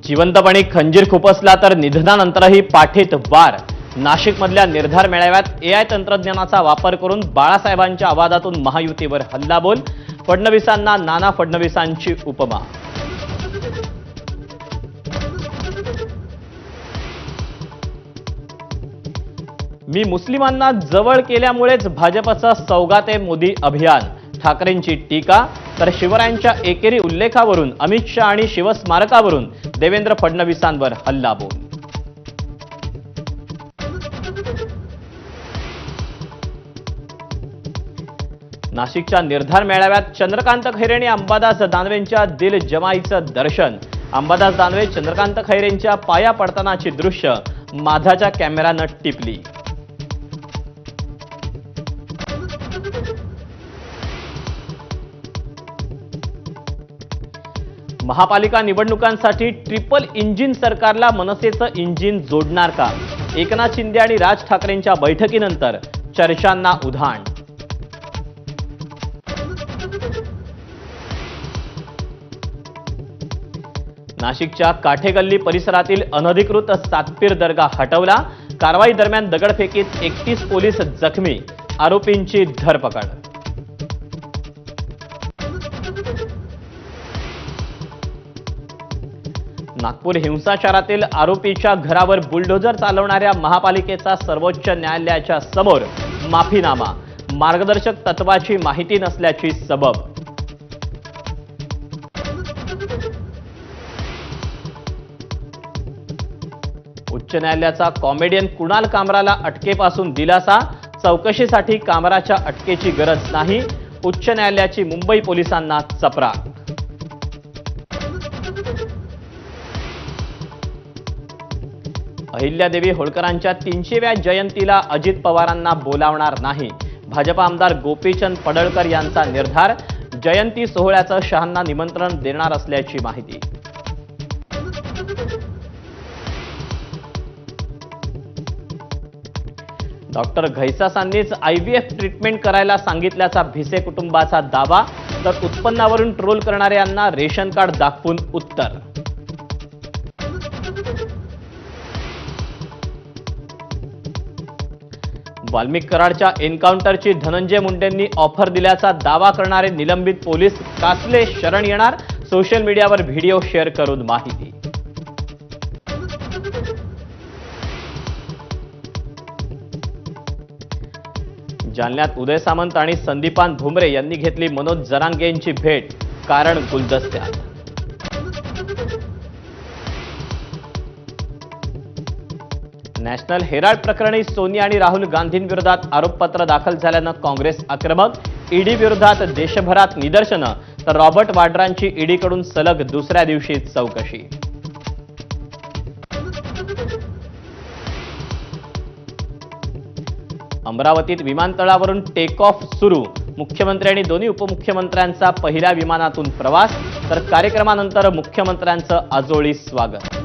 जिवंतपणी खंजीर खुपसला तर निधनानंतरही पाठीत वार। नाशिकमधल्या निर्धार मेळाव्यात एआय तंत्रज्ञानाचा वापर करून बाळासाहेबांच्या आवाजातून महायुतीवर हल्लाबोल। फडणवीसांना नाना फडणवीसांची उपमा। मी मुस्लिमांना जवळ केल्यामुळेच भाजपचा सौगाते मोदी अभियान। ठाकरेंची टीका। तर शिवरायांच्या एकेरी उल्लेखावरून अमित शहा आणि शिवस्मारकावरून देवेंद्र फडणवीसांवर हल्लाबोल। नाशिकच्या निर्धार मेळाव्यात चंद्रकांत खैरे आणि अंबादास दानवेंच्या दिल जमाईचं दर्शन। अंबादास दानवे चंद्रकांत खैरेंच्या पाया पडतानाची दृश्य माझाच्या कॅमेरानं टिपली। महापालिका निवडणुकांसाठी ट्रिपल इंजिन सरकारला मनसेचं इंजिन जोडणार का? एकनाथ शिंदे आणि राज ठाकरेंच्या बैठकीनंतर चर्चांना उधाण। नाशिकच्या काठेगल्ली परिसरातील अनधिकृत सातपीर दर्गा हटवला। कारवाई दरम्यान दगडफेकीत 31 पोलीस जखमी। आरोपींची धरपकड। नागपूर हिंसाचारातील आरोपीच्या घरावर बुलडोझर चालवणाऱ्या महापालिकेचा सर्वोच्च न्यायालयाच्या समोर माफीनामा। मार्गदर्शक तत्वाची माहिती नसल्याची सबब। उच्च न्यायालयाचा कॉमेडियन कुणाल कामराला अटकेपासून दिलासा। चौकशीसाठी कामराच्या अटकेची गरज नाही। उच्च न्यायालयाची मुंबई पोलिसांना चपराक। अहिल्यादेवी होळकरांच्या 300व्या जयंतीला अजित पवारांना बोलावणार नाही। भाजप आमदार गोपीचंद पडळकर यांचा निर्धार। जयंती सोहळ्याचं शहांना निमंत्रण देणार असल्याची माहिती। डॉक्टर घैसासांनीच आयव्हीएफ ट्रीटमेंट करायला सांगितल्याचा भिसे कुटुंबाचा दावा। तर उत्पन्नावरून ट्रोल करणाऱ्यांना रेशन कार्ड दाखवून उत्तर। वाल्मिक कराडच्या एन्काउंटरची धनंजय मुंडेंनी ऑफर दिल्याचा दावा करणारे निलंबित पोलीस कासले शरण येणार। सोशल मीडियावर व्हिडिओ शेअर करून माहिती। जालन्यात उदय सामंत आणि संदीपान भुमरे यांनी घेतली मनोज जरांगेंची भेट। कारण गुलदस्त्यात। नॅशनल हेराल्ड प्रकरणी सोनिया आणि राहुल गांधींविरोधात आरोपपत्र दाखल झाल्यानं काँग्रेस आक्रमक। ईडी विरोधात देशभरात निदर्शनं। तर रॉबर्ट वाड्रांची ईडीकडून सलग दुसऱ्या दिवशी चौकशी। अमरावतीत विमानतळावरून टेक ऑफ सुरू। मुख्यमंत्री आणि दोन्ही उपमुख्यमंत्र्यांचा पहिल्या विमानातून प्रवास। तर कार्यक्रमानंतर मुख्यमंत्र्यांचं आजोळी स्वागत।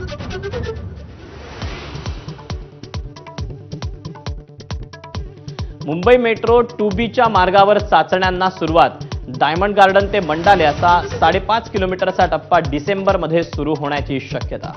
मुंबई मेट्रो 2B मार्गावर चाचण्यांना सुरुवात। डायमंड गार्डन ते मंडाले असा 5.5 किलोमीटरचा टप्पा डिसेंबरमध्ये सुरू होण्याची शक्यता।